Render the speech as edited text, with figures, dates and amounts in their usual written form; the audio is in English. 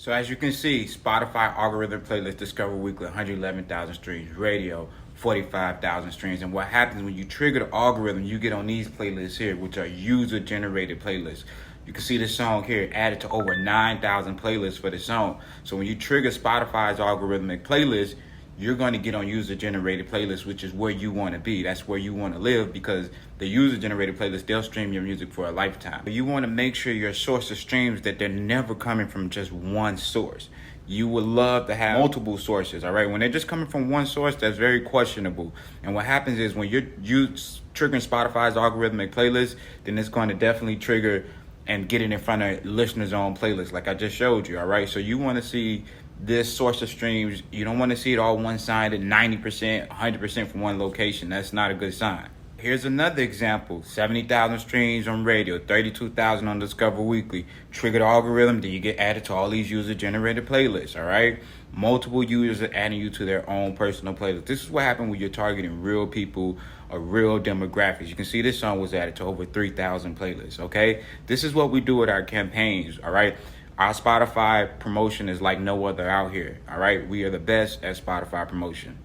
So as you can see, Spotify algorithm playlist Discover Weekly, 111,000 streams, radio, 45,000 streams. And what happens when you trigger the algorithm, you get on these playlists here, which are user-generated playlists. You can see this song here added to over 9,000 playlists for the song. So when you trigger Spotify's algorithmic playlist, you're going to get on user-generated playlists, which is where you want to be. That's where you want to live, because the user-generated playlist, they'll stream your music for a lifetime. But you want to make sure your source of streams, that they're never coming from just one source. You would love to have multiple sources, all right? When they're just coming from one source, that's very questionable. And what happens is when you're triggering Spotify's algorithmic playlist, then it's going to definitely trigger and get it in front of listeners' own playlists, like I just showed you, all right? So you want to see this source of streams. You don't want to see it all one-sided, 90%, 100% from one location. That's not a good sign. Here's another example. 70,000 streams on radio, 32,000 on Discover Weekly. Trigger the algorithm, then you get added to all these user-generated playlists, all right? Multiple users are adding you to their own personal playlist. This is what happens when you're targeting real people or real demographics. You can see this song was added to over 3,000 playlists, okay? This is what we do with our campaigns, all right? Our Spotify promotion is like no other out here, all right? We are the best at Spotify promotion.